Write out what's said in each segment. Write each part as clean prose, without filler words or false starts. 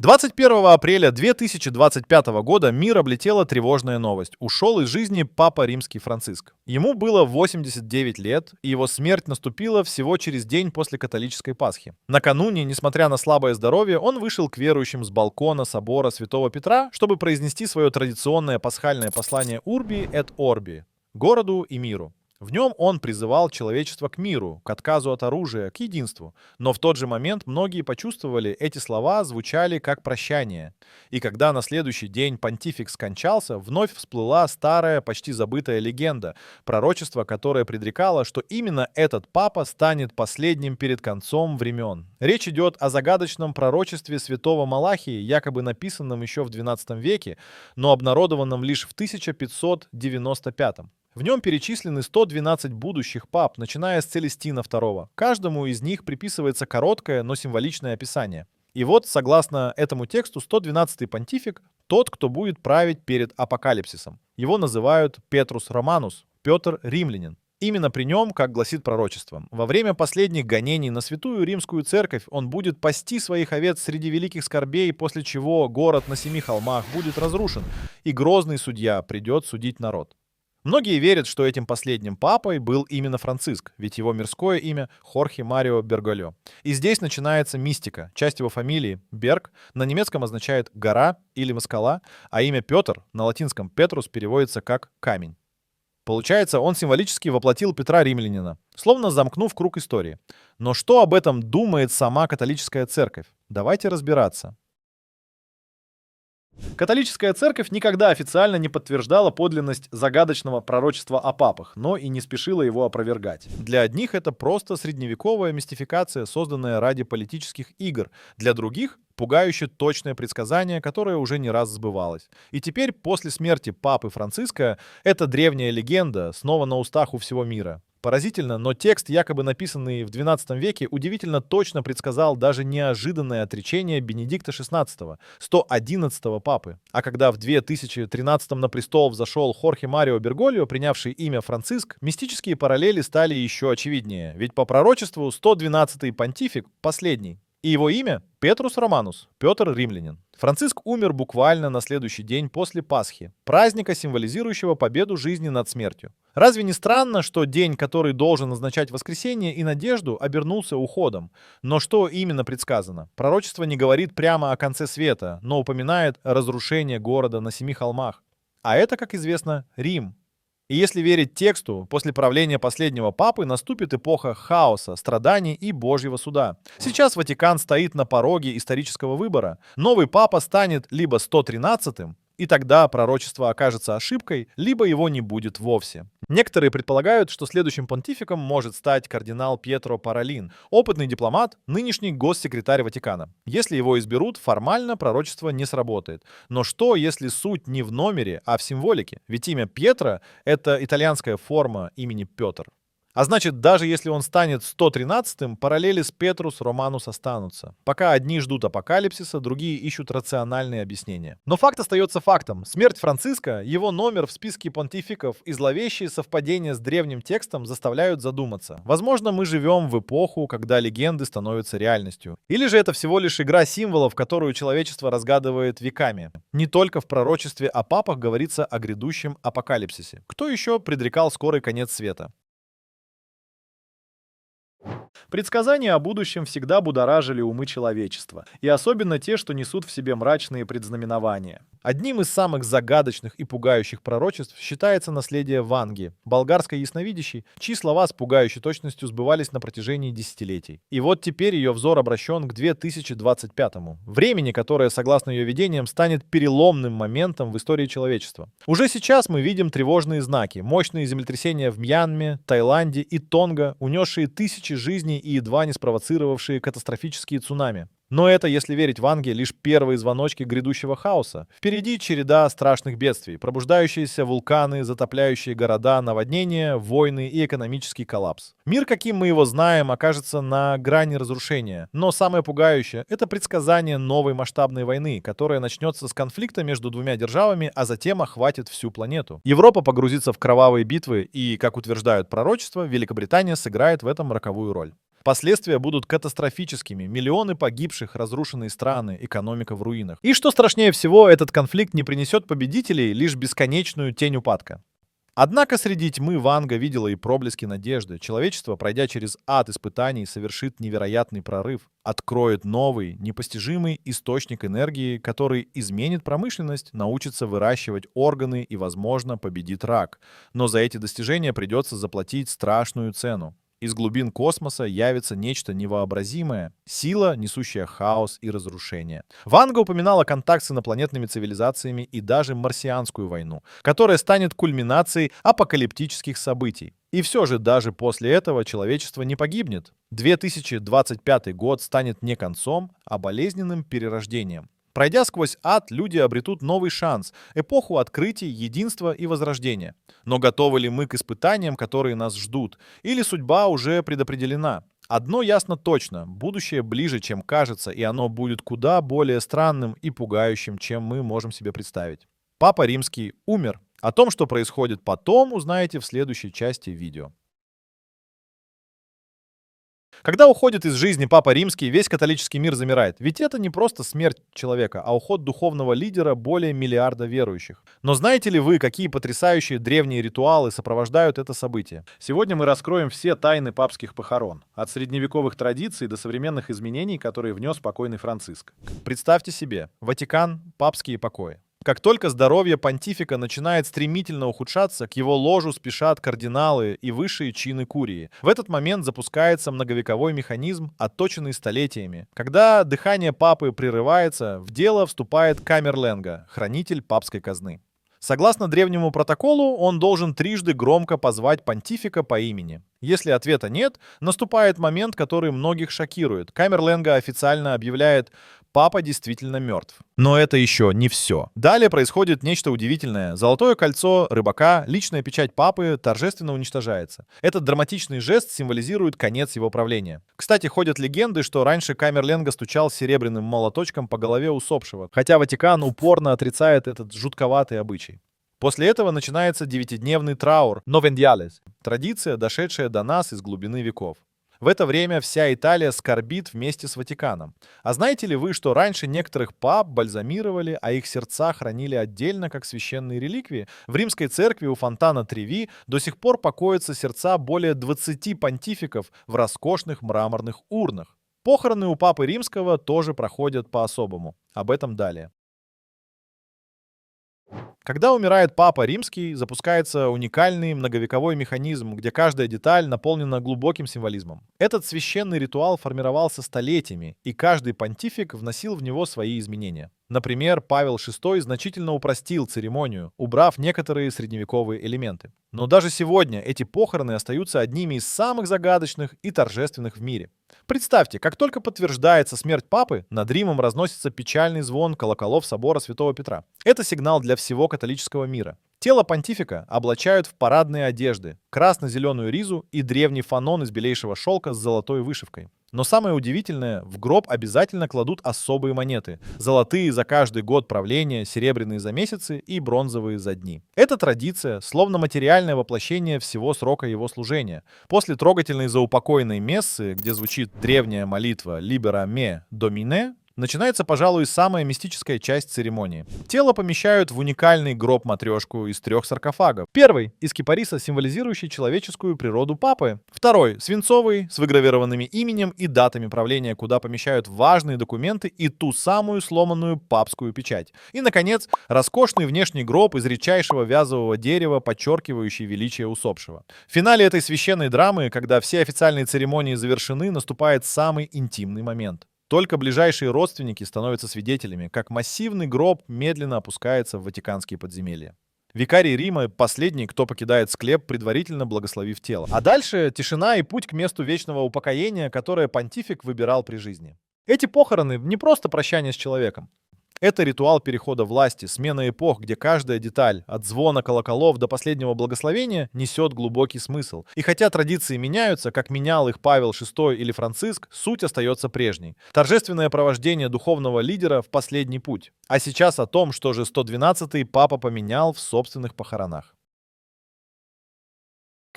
21 апреля 2025 года мир облетела тревожная новость. Ушел из жизни Папа Римский Франциск. Ему было 89 лет, и его смерть наступила всего через день после католической Пасхи. Накануне, несмотря на слабое здоровье, он вышел к верующим с балкона собора Святого Петра, чтобы произнести свое традиционное пасхальное послание «Urbi et Orbi» — городу и миру. В нем он призывал человечество к миру, к отказу от оружия, к единству. Но в тот же момент многие почувствовали, эти слова звучали как прощание. И когда на следующий день понтифик скончался, вновь всплыла старая, почти забытая легенда, пророчество, которое предрекало, что именно этот папа станет последним перед концом времен. Речь идет о загадочном пророчестве святого Малахии, якобы написанном еще в XII веке, но обнародованном лишь в 1595. В нем перечислены 112 будущих пап, начиная с Целестина II. Каждому из них приписывается короткое, но символичное описание. И вот, согласно этому тексту, 112-й понтифик — тот, кто будет править перед апокалипсисом. Его называют Петрус Романус, Петр Римлянин. Именно при нем, как гласит пророчество, во время последних гонений на Святую Римскую Церковь он будет пасти своих овец среди великих скорбей, после чего город на 7 холмах будет разрушен, и грозный судья придет судить народ. Многие верят, что этим последним папой был именно Франциск, ведь его мирское имя — Хорхе Марио Бергольо. И здесь начинается мистика. Часть его фамилии, Берг, на немецком означает «гора» или «скала», а имя Петр на латинском «Петрус» переводится как «камень». Получается, он символически воплотил Петра Римлянина, словно замкнув круг истории. Но что об этом думает сама католическая церковь? Давайте разбираться. Католическая церковь никогда официально не подтверждала подлинность загадочного пророчества о папах, но и не спешила его опровергать. Для одних это просто средневековая мистификация, созданная ради политических игр. Для других — пугающе точное предсказание, которое уже не раз сбывалось. И теперь, после смерти папы Франциска, эта древняя легенда снова на устах у всего мира. Поразительно, но текст, якобы написанный в XII веке, удивительно точно предсказал даже неожиданное отречение Бенедикта XVI, 111-го папы. А когда в 2013 на престол взошел Хорхе Марио Бергольо, принявший имя Франциск, мистические параллели стали еще очевиднее. Ведь по пророчеству 112-й понтифик — последний. И его имя — Петрус Романус, Петр Римлянин. Франциск умер буквально на следующий день после Пасхи, праздника, символизирующего победу жизни над смертью. Разве не странно, что день, который должен означать воскресение и надежду, обернулся уходом? Но что именно предсказано? Пророчество не говорит прямо о конце света, но упоминает разрушение города на 7 холмах. А это, как известно, Рим. И если верить тексту, после правления последнего папы наступит эпоха хаоса, страданий и Божьего суда. Сейчас Ватикан стоит на пороге исторического выбора. Новый папа станет либо 113-м, и тогда пророчество окажется ошибкой, либо его не будет вовсе. Некоторые предполагают, что следующим понтификом может стать кардинал Пьетро Паролин, опытный дипломат, нынешний госсекретарь Ватикана. Если его изберут, формально пророчество не сработает. Но что, если суть не в номере, а в символике? Ведь имя Пьетро — это итальянская форма имени Петр. А значит, даже если он станет 113-м, параллели с Петрус Романус останутся. Пока одни ждут апокалипсиса, другие ищут рациональные объяснения. Но факт остается фактом. Смерть Франциска, его номер в списке понтификов и зловещие совпадения с древним текстом заставляют задуматься. Возможно, мы живем в эпоху, когда легенды становятся реальностью. Или же это всего лишь игра символов, которую человечество разгадывает веками. Не только в пророчестве о папах говорится о грядущем апокалипсисе. Кто еще предрекал скорый конец света? Предсказания о будущем всегда будоражили умы человечества, и особенно те, что несут в себе мрачные предзнаменования. Одним из самых загадочных и пугающих пророчеств считается наследие Ванги, болгарской ясновидящей, чьи слова с пугающей точностью сбывались на протяжении десятилетий. И вот теперь ее взор обращен к 2025-му, времени, которое, согласно ее видениям, станет переломным моментом в истории человечества. Уже сейчас мы видим тревожные знаки, мощные землетрясения в Мьянме, Таиланде и Тонго, унесшие тысячи жизней и едва не спровоцировавшие катастрофические цунами. Но это, если верить Ванге, лишь первые звоночки грядущего хаоса. Впереди череда страшных бедствий, пробуждающиеся вулканы, затопляющие города, наводнения, войны и экономический коллапс. Мир, каким мы его знаем, окажется на грани разрушения. Но самое пугающее — это предсказание новой масштабной войны, которая начнется с конфликта между двумя державами, а затем охватит всю планету. Европа погрузится в кровавые битвы и, как утверждают пророчества, Великобритания сыграет в этом роковую роль. Последствия будут катастрофическими. Миллионы погибших, разрушенные страны, экономика в руинах. И что страшнее всего, этот конфликт не принесет победителей, лишь бесконечную тень упадка. Однако среди тьмы Ванга видела и проблески надежды. Человечество, пройдя через ад испытаний, совершит невероятный прорыв, откроет новый, непостижимый источник энергии, который изменит промышленность, научится выращивать органы и, возможно, победит рак. Но за эти достижения придется заплатить страшную цену. Из глубин космоса явится нечто невообразимое, сила, несущая хаос и разрушение. Ванга упоминала контакт с инопланетными цивилизациями и даже марсианскую войну, которая станет кульминацией апокалиптических событий. И все же даже после этого человечество не погибнет. 2025 год станет не концом, а болезненным перерождением. Пройдя сквозь ад, люди обретут новый шанс, эпоху открытий, единства и возрождения. Но готовы ли мы к испытаниям, которые нас ждут? Или судьба уже предопределена? Одно ясно точно: будущее ближе, чем кажется, и оно будет куда более странным и пугающим, чем мы можем себе представить. Папа Римский умер. О том, что происходит потом, узнаете в следующей части видео. Когда уходит из жизни Папа Римский, весь католический мир замирает. Ведь это не просто смерть человека, а уход духовного лидера более миллиарда верующих. Но знаете ли вы, какие потрясающие древние ритуалы сопровождают это событие? Сегодня мы раскроем все тайны папских похорон. От средневековых традиций до современных изменений, которые внес покойный Франциск. Представьте себе: Ватикан, папские покои. Как только здоровье понтифика начинает стремительно ухудшаться, к его ложу спешат кардиналы и высшие чины курии. В этот момент запускается многовековой механизм, отточенный столетиями. Когда дыхание папы прерывается, в дело вступает камерленга, хранитель папской казны. Согласно древнему протоколу, он должен трижды громко позвать понтифика по имени. Если ответа нет, наступает момент, который многих шокирует. Камерленга официально объявляет: папа действительно мертв. Но это еще не все. Далее происходит нечто удивительное. Золотое кольцо рыбака, личная печать папы, торжественно уничтожается. Этот драматичный жест символизирует конец его правления. Кстати, ходят легенды, что раньше Камерленга стучал серебряным молоточком по голове усопшего, хотя Ватикан упорно отрицает этот жутковатый обычай. После этого начинается 9-дневный траур (новендиалес), традиция, дошедшая до нас из глубины веков. В это время вся Италия скорбит вместе с Ватиканом. А знаете ли вы, что раньше некоторых пап бальзамировали, а их сердца хранили отдельно как священные реликвии? В римской церкви у фонтана Треви до сих пор покоятся сердца более 20 понтификов в роскошных мраморных урнах. Похороны у папы Римского тоже проходят по-особому. Об этом далее. Когда умирает Папа Римский, запускается уникальный многовековой механизм, где каждая деталь наполнена глубоким символизмом. Этот священный ритуал формировался столетиями, и каждый понтифик вносил в него свои изменения. Например, Павел VI значительно упростил церемонию, убрав некоторые средневековые элементы. Но даже сегодня эти похороны остаются одними из самых загадочных и торжественных в мире. Представьте, как только подтверждается смерть папы, над Римом разносится печальный звон колоколов собора Святого Петра. Это сигнал для всего католического мира. Тело понтифика облачают в парадные одежды, красно-зеленую ризу и древний фанон из белейшего шелка с золотой вышивкой. Но самое удивительное, в гроб обязательно кладут особые монеты. Золотые за каждый год правления, серебряные за месяцы и бронзовые за дни. Эта традиция словно материальное воплощение всего срока его служения. После трогательной заупокойной мессы, где звучит древняя молитва «Libera me Domine», начинается, пожалуй, самая мистическая часть церемонии. Тело помещают в уникальный гроб-матрешку из 3 саркофагов. Первый — из кипариса, символизирующий человеческую природу папы. Второй — свинцовый, с выгравированными именем и датами правления, куда помещают важные документы и ту самую сломанную папскую печать. И, наконец, роскошный внешний гроб из редчайшего вязового дерева, подчеркивающий величие усопшего. В финале этой священной драмы, когда все официальные церемонии завершены, наступает самый интимный момент. Только ближайшие родственники становятся свидетелями, как массивный гроб медленно опускается в ватиканские подземелья. Викарий Рима — последний, кто покидает склеп, предварительно благословив тело. А дальше тишина и путь к месту вечного упокоения, которое понтифик выбирал при жизни. Эти похороны не просто прощание с человеком. Это ритуал перехода власти, смена эпох, где каждая деталь, от звона колоколов до последнего благословения, несет глубокий смысл. И хотя традиции меняются, как менял их Павел VI или Франциск, суть остается прежней. Торжественное провождение духовного лидера в последний путь. А сейчас о том, что же 112-й папа поменял в собственных похоронах.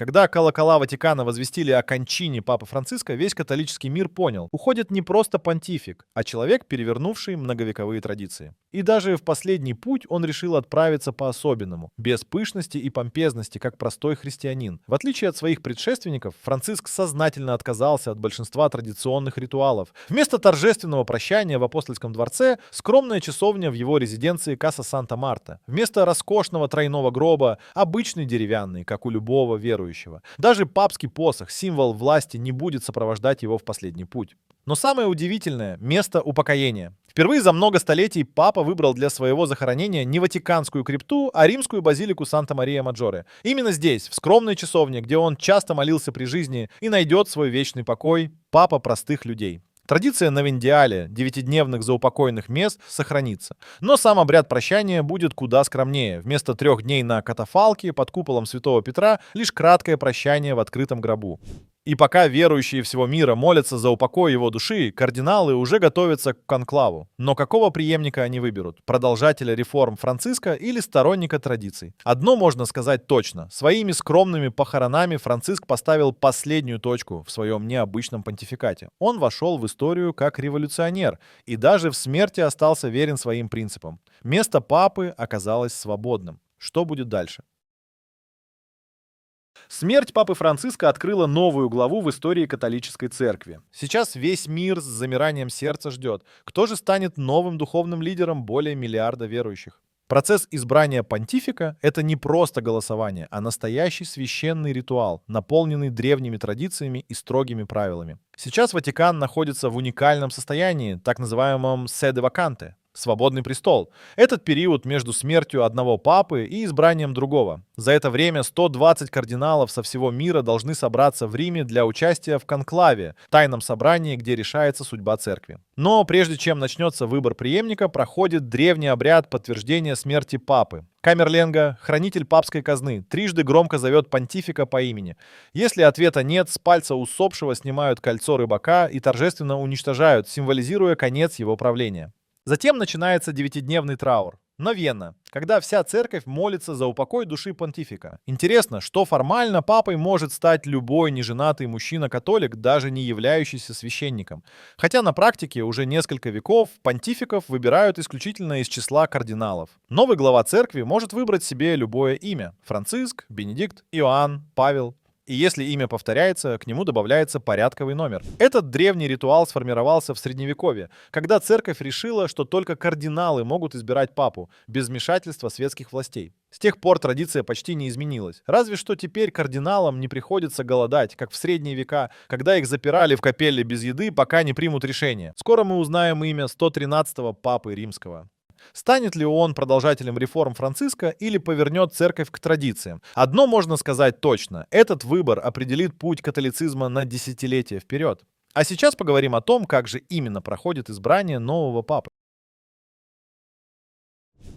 Когда колокола Ватикана возвестили о кончине Папы Франциска, весь католический мир понял, уходит не просто понтифик, а человек, перевернувший многовековые традиции. И даже в последний путь он решил отправиться по-особенному, без пышности и помпезности, как простой христианин. В отличие от своих предшественников, Франциск сознательно отказался от большинства традиционных ритуалов. Вместо торжественного прощания в Апостольском дворце скромная часовня в его резиденции Каса Санта-Марта. Вместо роскошного тройного гроба обычный деревянный, как у любого верующего. Даже папский посох, символ власти, не будет сопровождать его в последний путь. Но самое удивительное — место упокоения. Впервые за много столетий папа выбрал для своего захоронения не Ватиканскую крипту, а римскую базилику Санта-Мария-Маджоре. Именно здесь, в скромной часовне, где он часто молился при жизни, и найдет свой вечный покой папа простых людей. Традиция новендиале, 9-дневных заупокойных мест, сохранится. Но сам обряд прощания будет куда скромнее. Вместо 3 дней на катафалке под куполом Святого Петра лишь краткое прощание в открытом гробу. И пока верующие всего мира молятся за упокой его души, кардиналы уже готовятся к конклаву. Но какого преемника они выберут? Продолжателя реформ Франциска или сторонника традиций? Одно можно сказать точно. Своими скромными похоронами Франциск поставил последнюю точку в своем необычном понтификате. Он вошел в историю как революционер и даже в смерти остался верен своим принципам. Место папы оказалось свободным. Что будет дальше? Смерть папы Франциска открыла новую главу в истории католической церкви. Сейчас весь мир с замиранием сердца ждет, кто же станет новым духовным лидером более миллиарда верующих. Процесс избрания понтифика — это не просто голосование, а настоящий священный ритуал, наполненный древними традициями и строгими правилами. Сейчас Ватикан находится в уникальном состоянии, так называемом «sede vacante» — свободный престол. Этот период между смертью одного папы и избранием другого. За это время 120 кардиналов со всего мира должны собраться в Риме для участия в конклаве, тайном собрании, где решается судьба церкви. Но прежде чем начнется выбор преемника, проходит древний обряд подтверждения смерти папы. Камерленго, хранитель папской казны, трижды громко зовет понтифика по имени. Если ответа нет, с пальца усопшего снимают кольцо рыбака и торжественно уничтожают, символизируя конец его правления. Затем начинается 9-дневный траур. Новена, когда вся церковь молится за упокой души понтифика. Интересно, что формально папой может стать любой неженатый мужчина-католик, даже не являющийся священником. Хотя на практике уже несколько веков понтификов выбирают исключительно из числа кардиналов. Новый глава церкви может выбрать себе любое имя: Франциск, Бенедикт, Иоанн, Павел. И если имя повторяется, к нему добавляется порядковый номер. Этот древний ритуал сформировался в Средневековье, когда церковь решила, что только кардиналы могут избирать папу, без вмешательства светских властей. С тех пор традиция почти не изменилась. Разве что теперь кардиналам не приходится голодать, как в средние века, когда их запирали в капелле без еды, пока не примут решение. Скоро мы узнаем имя 113-го папы римского. Станет ли он продолжателем реформ Франциска или повернет церковь к традициям? Одно можно сказать точно: этот выбор определит путь католицизма на десятилетия вперед. А сейчас поговорим о том, как же именно проходит избрание нового папы.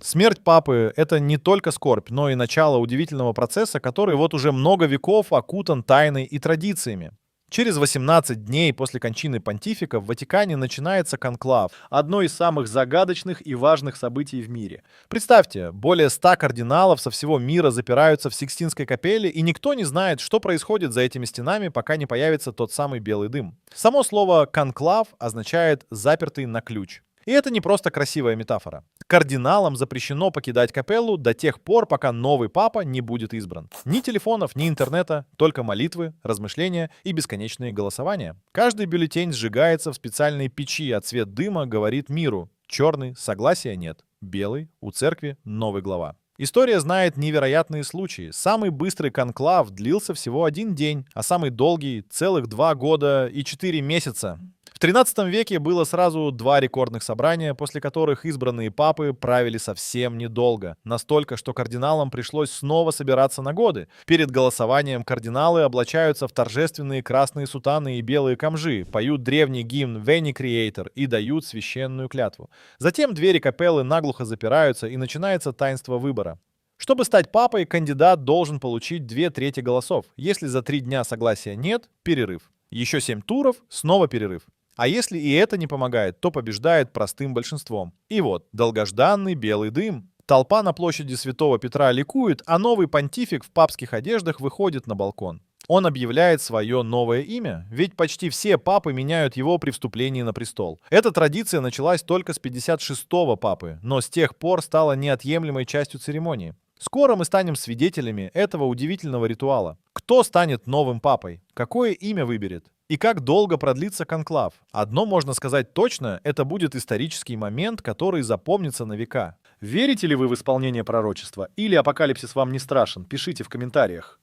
Смерть папы — это не только скорбь, но и начало удивительного процесса, который вот уже много веков окутан тайной и традициями. Через 18 дней после кончины понтифика в Ватикане начинается конклав, одно из самых загадочных и важных событий в мире. Представьте, более 100 кардиналов со всего мира запираются в Сикстинской капелле, и никто не знает, что происходит за этими стенами, пока не появится тот самый белый дым. Само слово «конклав» означает «запертый на ключ». И это не просто красивая метафора. Кардиналам запрещено покидать капеллу до тех пор, пока новый папа не будет избран. Ни телефонов, ни интернета, только молитвы, размышления и бесконечные голосования. Каждый бюллетень сжигается в специальной печи, а цвет дыма говорит миру: черный — согласия нет, белый — у церкви новый глава. История знает невероятные случаи. Самый быстрый конклав длился всего 1 день, а самый долгий — целых 2 года и 4 месяца. В XIII веке было сразу 2 рекордных собрания, после которых избранные папы правили совсем недолго. Настолько, что кардиналам пришлось снова собираться на годы. Перед голосованием кардиналы облачаются в торжественные красные сутаны и белые камжи, поют древний гимн «Veni Creator» и дают священную клятву. Затем двери капеллы наглухо запираются, и начинается таинство выбора. Чтобы стать папой, кандидат должен получить 2/3 голосов. Если за 3 дня согласия нет — перерыв. Еще 7 туров — снова перерыв. А если и это не помогает, то побеждает простым большинством. И вот, долгожданный белый дым. Толпа на площади Святого Петра ликует, а новый понтифик в папских одеждах выходит на балкон. Он объявляет свое новое имя, ведь почти все папы меняют его при вступлении на престол. Эта традиция началась только с 56-го папы, но с тех пор стала неотъемлемой частью церемонии. Скоро мы станем свидетелями этого удивительного ритуала. Кто станет новым папой? Какое имя выберет? И как долго продлится конклав? Одно можно сказать точно, это будет исторический момент, который запомнится на века. Верите ли вы в исполнение пророчества? Или апокалипсис вам не страшен? Пишите в комментариях.